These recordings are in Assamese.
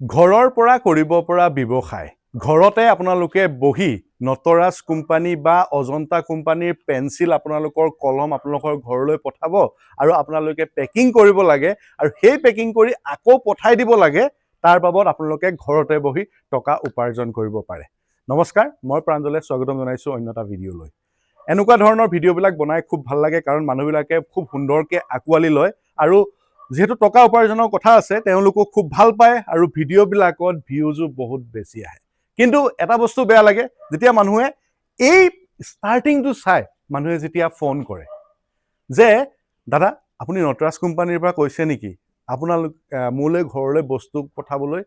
ঘৰৰ পৰা কৰিব পৰা ব্যৱসায় ঘৰতে আপোনালোকে বহি নটৰাজ কোম্পানী বা অজন্তা কোম্পানীৰ পেন্সিল আপোনালোকৰ কলম আপোনালোকৰ ঘৰলৈ পঠাব আৰু আপোনালোকে পেকিং কৰিব লাগে আৰু সেই পেকিং কৰি আকৌ পঠাই দিব লাগে তাৰ বাবদ আপোনালোকে ঘৰতে বহি টকা উপাৰ্জন কৰিব পাৰে নমস্কাৰ মই প্ৰাঞ্জলে স্বাগতম জনাইছো অন্য এটা ভিডিঅ'লৈ এনেকুৱা ধৰণৰ ভিডিঅ'বিলাক বনাই খুব ভাল লাগে কাৰণ মানুহবিলাকে খুব সুন্দৰকৈ আঁকোৱালি লয় আৰু যেহেতু টকা উপাৰ্জনৰ কথা আছে তেওঁলোকক খুব ভাল পায় আৰু ভিডিঅ'বিলাকত ভিউজো বহুত বেছি আহে কিন্তু এটা বস্তু বেয়া লাগে যেতিয়া মানুহে এই ষ্টাৰ্টিংটো চাই মানুহে যেতিয়া ফোন কৰে যে দাদা আপুনি নটৰাজ কোম্পানীৰ পৰা কৈছে নেকি আপোনালোক মোলৈ ঘৰলৈ বস্তু পঠাবলৈ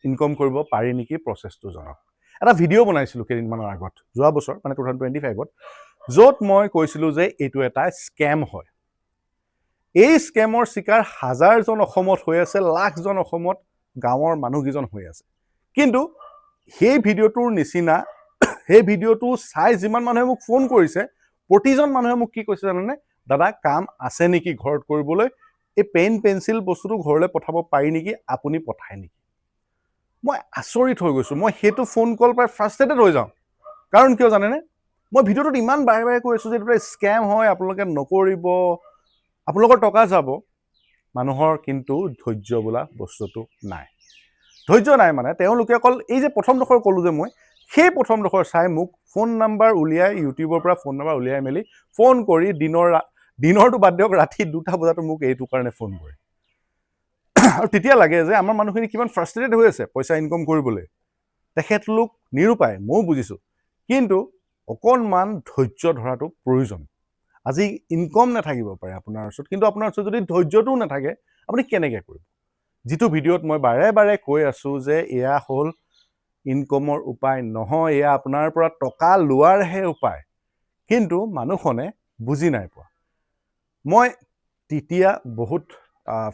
ইনকম কৰিব পাৰি নেকি প্ৰচেছটো জনাওক এটা ভিডিঅ' বনাইছিলোঁ কেইদিনমানৰ আগত যোৱা বছৰ মানে 2025ত য'ত মই কৈছিলোঁ যে এইটো এটা স্কেম হয় এই স্কেমৰ শিকাৰ হাজাৰজন অসমত হৈ আছে লাখজন অসমত গাঁৱৰ মানুহকেইজন হৈ আছে কিন্তু সেই ভিডিঅ'টোৰ নিচিনা সেই ভিডিঅ'টো চাই যিমান মানুহে মোক ফোন কৰিছে প্ৰতিজন মানুহে মোক কি কৈছে জানেনে দাদা কাম আছে নেকি ঘৰত কৰিবলৈ এই পেন পেন্সিল বস্তুটো ঘৰলৈ পঠাব পাৰি নেকি আপুনি পঠায় নেকি মই আচৰিত হৈ গৈছোঁ মই সেইটো ফোন কল পাই ফ্ৰাষ্ট্ৰেটেড হৈ যাওঁ কাৰণ কিয় জানেনে মই ভিডিঅ'টোত ইমান বাৰে বাৰে কৈ আছোঁ যে এইটো স্কেম হয় আপোনালোকে নকৰিব আপোনালোকৰ টকা যাব মানুহৰ কিন্তু ধৈৰ্য বোলা বস্তুটো নাই ধৈৰ্য নাই মানে তেওঁলোকে অকল এই যে প্ৰথমডোখৰ ক'লোঁ যে মই সেই প্ৰথমডোখৰ চাই মোক ফোন নাম্বাৰ উলিয়াই ইউটিউবৰ পৰা ফোন নাম্বাৰ উলিয়াই মেলি ফোন কৰি দিনৰটো বাদ দিয়ক ৰাতি 2টা বজাতো মোক এইটো কাৰণে ফোন কৰে আৰু তেতিয়া লাগে যে আমাৰ মানুহখিনি কিমান ফ্ৰাষ্ট্ৰেটেড হৈ আছে পইচা ইনকম কৰিবলৈ তেখেতলোক নিৰুপায় ময়ো বুজিছোঁ কিন্তু অকণমান ধৈৰ্য ধৰাটো প্ৰয়োজন আজি ইনকম নাথাকিব পাৰে আপোনাৰ ওচৰত কিন্তু আপোনাৰ ওচৰত যদি ধৈৰ্যটোও নাথাকে আপুনি কেনেকৈ কৰিব যিটো ভিডিঅ'ত মই বাৰে বাৰে কৈ আছোঁ যে এয়া হ'ল ইনকমৰ উপায় নহয় এয়া আপোনাৰ পৰা টকা লোৱাৰহে উপায় কিন্তু মানুহখনে বুজি নাই পোৱা মই তেতিয়া বহুত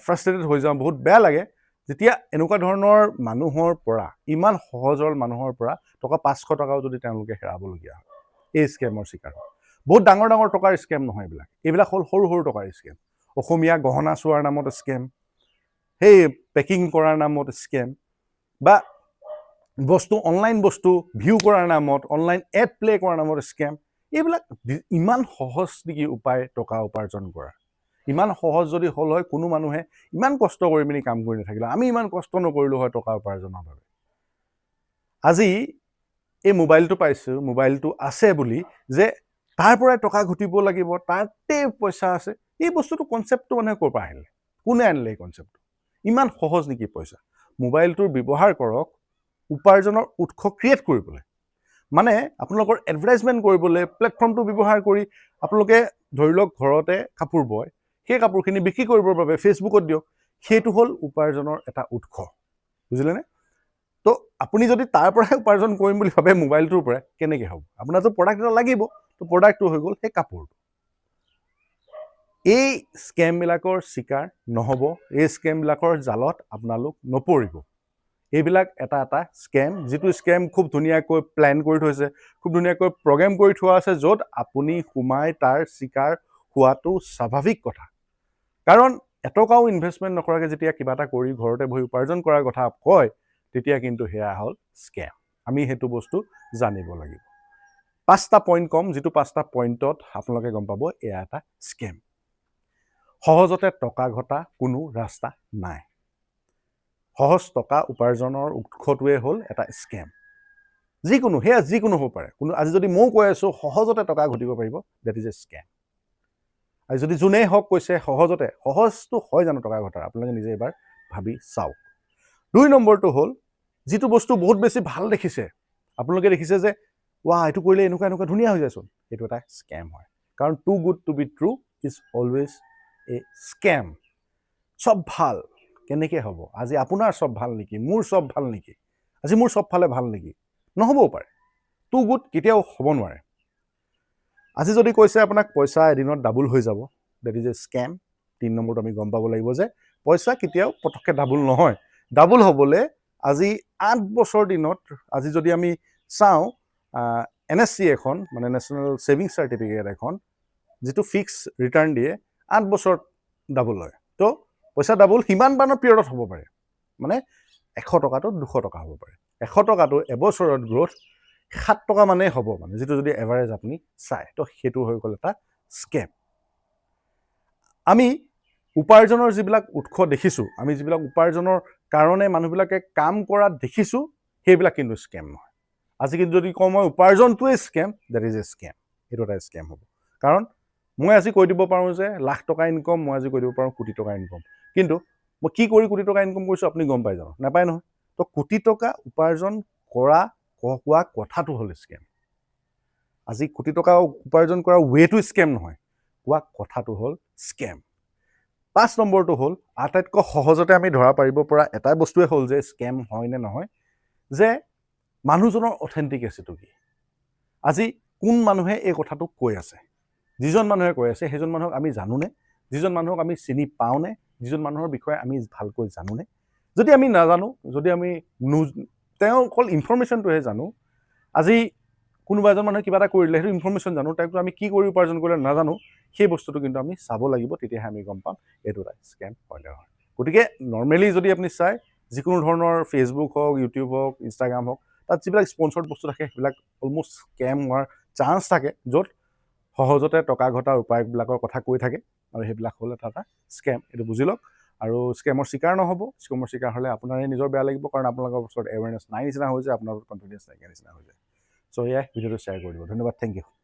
ফ্ৰাষ্ট্ৰেটেড হৈ যাওঁ বহুত বেয়া লাগে যেতিয়া এনেকুৱা ধৰণৰ মানুহৰ পৰা ইমান সহজৰ মানুহৰ পৰা টকা 500 টকাও যদি তেওঁলোকে হেৰাবলগীয়া হয় এই স্কেমৰ চিকাৰ হয় বহুত ডাঙৰ ডাঙৰ টকাৰ স্কেম নহয় এইবিলাক হ'ল সৰু সৰু টকাৰ স্কেম অসমীয়া গহনা চোৱাৰ নামত স্কেম সেই পেকিং কৰাৰ নামত স্কেম বা বস্তু অনলাইন বস্তু ভিউ কৰাৰ নামত অনলাইন এড প্লে কৰাৰ নামত স্কেম এইবিলাক ইমান সহজ নেকি উপায় টকা উপাৰ্জন কৰা ইমান সহজ যদি হ'ল হয় কোনো মানুহে ইমান কষ্ট কৰি মেলি কাম কৰি নাথাকিলে আমি ইমান কষ্ট নকৰিলোঁ হয় টকা উপাৰ্জনৰ বাবে আজি এই মোবাইলটো পাইছোঁ মোবাইলটো আছে বুলি যে তাৰ পৰাই টকা ঘটিব লাগিব তাতে পইচা আছে এই বস্তুটো কনচেপ্টটো মানুহে ক'ৰ পৰা আহিলে কোনে আনিলে এই কনচেপ্টটো ইমান সহজ নেকি পইচা মোবাইলটোৰ ব্যৱহাৰ কৰক উপাৰ্জনৰ উৎস ক্ৰিয়েট কৰিবলৈ মানে আপোনালোকৰ এডভাৰটাইজমেণ্ট কৰিবলৈ প্লেটফৰ্মটো ব্যৱহাৰ কৰি আপোনালোকে ধৰি লওক ঘৰতে কাপোৰ বয় সেই কাপোৰখিনি বিক্ৰী কৰিবৰ বাবে ফেচবুকত দিয়ক সেইটো হ'ল উপাৰ্জনৰ এটা উৎস বুজিলেনে তো আপুনি যদি তাৰ পৰাই উপাৰ্জন কৰিম বুলি ভাবে মোবাইলটোৰ পৰা কেনেকৈ হ'ব আপোনাৰতো প্ৰডাক্ট এটা লাগিব তো প্ৰডাক্টটো হৈ গ'ল সেই কাপোৰটো এই স্কেমবিলাকৰ চিকাৰ নহ'ব এই স্কেমবিলাকৰ জালত আপোনালোক নপৰিব এইবিলাক এটা এটা স্কেম যিটো স্কেম খুব ধুনীয়াকৈ প্লেন কৰি থৈছে খুব ধুনীয়াকৈ প্ৰগ্ৰেম কৰি থোৱা আছে য'ত আপুনি সোমাই তাৰ চিকাৰ হোৱাটো স্বাভাৱিক কথা কাৰণ এটকাও ইনভেষ্টমেণ্ট নকৰাকৈ যেতিয়া কিবা এটা কৰি ঘৰতে বহি উপাৰ্জন কৰাৰ কথা কয় তেতিয়া কিন্তু সেয়া হ'ল স্কেম আমি সেইটো বস্তু জানিব লাগিব 5টা পইণ্ট কম যিটো 5টা পইণ্টত আপোনালোকে গম পাব এয়া এটা স্কেম সহজতে টকা ঘটা কোনো ৰাস্তা নাই সহজ টকা উপাৰ্জনৰ উৎসটোৱে হ'ল এটা স্কেম যিকোনো হ'ব পাৰে কোনো আজি যদি ময়ো কৈ আছোঁ সহজতে টকা ঘটিব পাৰিব ডেট ইজ এ স্কেম আৰু যদি যোনেই হওক কৈছে সহজটো হয় জানো টকা ঘটাৰ আপোনালোকে নিজে এবাৰ ভাবি চাওক 2 নম্বৰটো হ'ল যিটো বস্তু বহুত বেছি ভাল দেখিছে আপোনালোকে দেখিছে যে এইটো কৰিলে এনেকুৱা ধুনীয়া হৈ যায়চোন এইটো এটা স্কেম হয় কাৰণ too good to be true is always a scam চব ভাল কেনেকৈ হ'ব আজি আপোনাৰ চব ভাল নেকি মোৰ চব ভাল নেকি আজি মোৰ চব ফালে ভাল নেকি নহ'বও পাৰে টু গুড কেতিয়াও হ'ব নোৱাৰে আজি যদি কৈছে আপোনাক পইচা এদিনত ডাবল হৈ যাব ডেট ইজ এ স্কেম 3 নম্বৰটো আমি গম পাব লাগিব যে পইচা কেতিয়াও পটককৈ ডাবল নহয় ডাবল হ'বলৈ আজি 8 বছৰ দিনত আজি যদি আমি চাওঁ NSC এখন মানে নেশ্যনেল ছেভিংছ চাৰ্টিফিকেট এখন যিটো ফিক্স ৰিটাৰ্ণ দিয়ে 8 বছৰত ডাবল হয় তো পইচা ডাবল সিমান বানৰ পিৰিয়ডত হ'ব পাৰে মানে 100 টকাটো 200 টকা হ'ব পাৰে 100 টকাটো এবছৰত গ্ৰ'থ 7 টকা মানেই হ'ব মানে যিটো যদি এভাৰেজ আপুনি চায় তো সেইটো হৈ গ'ল এটা স্কেম আমি উপাৰ্জনৰ যিবিলাক উৎস দেখিছোঁ আমি যিবিলাক উপাৰ্জনৰ কাৰণে মানুহবিলাকে কাম কৰা দেখিছোঁ সেইবিলাক কিন্তু স্কেম নহয় আজি কিন্তু যদি কওঁ মই উপাৰ্জনটোৱে scam that is a scam এইটো এটা স্কেম হ'ব কাৰণ মই আজি কৈ দিব পাৰোঁ যে লাখ টকা ইনকম মই আজি কৈ দিব পাৰোঁ কোটি টকা ইনকম কিন্তু মই কি কৰি কোটি টকা ইনকম কৰিছোঁ আপুনি গম পাই জানো নাপায় নহয় তো কোটি টকা উপাৰ্জন কৰা কোৱা কথাটো হ'ল স্কেম আজি কোটি টকা উপাৰ্জন কৰা ৱেটো স্কেম নহয় কোৱা কথাটো হ'ল স্কেম 5 নম্বৰটো হ'ল আটাইতকৈ সহজতে আমি ধৰা পাৰিব পৰা এটা বস্তুৱে হ'ল যে স্কেম হয় নে নহয় যে মানুহজনৰ অথেণ্টিকেচিটো কি আজি কোন মানুহে এই কথাটো কৈ আছে যিজন মানুহে কৈ আছে সেইজন মানুহক আমি জানোনে যিজন মানুহক আমি চিনি পাওঁনে যিজন মানুহৰ বিষয়ে আমি ভালকৈ জানোনে যদি আমি নাজানো যদি আমি তেওঁ অকল ইনফৰমেশ্যনটোহে জানো আজি কোনোবা এজন মানুহে কিবা এটা কৰিলে সেইটো ইনফৰমেশ্যন জানো তাইকতো আমি কি কৰি উপাৰ্জন কৰিলে নাজানো সেই বস্তুটো কিন্তু আমি চাব লাগিব তেতিয়াহে আমি গম পাম এইটো এটা স্কেম হয় নে নহয় গতিকে নৰ্মেলি যদি আপুনি চাই যিকোনো ধৰণৰ ফেচবুক হওক ইউটিউব হওক ইনষ্টাগ্ৰাম হওক তাত যিবিলাক স্পনচাৰ্ড বস্তু থাকে সেইবিলাক অলমষ্ট স্কেম হোৱাৰ চান্স থাকে য'ত সহজতে টকা ঘটাৰ উপায়বিলাকৰ কথা কৈ থাকে আৰু সেইবিলাক হ'ল এটা স্কেম এইটো বুজি লওক আৰু স্কেমৰ চিকাৰ নহ'ব স্কেমৰ চিকাৰ হ'লে আপোনাৰে নিজৰ বেয়া লাগিব কাৰণ আপোনালোকৰ ওচৰত এৱেৰনেছ নাই নিচিনা হৈ যায় আপোনাৰ কনফিডেঞ্চ নাইকিয়া নিচিনা হৈ যায় চ' এয়াই ভিডিঅ'টো শ্বেয়াৰ কৰি দিব ধন্যবাদ থেংক ইউ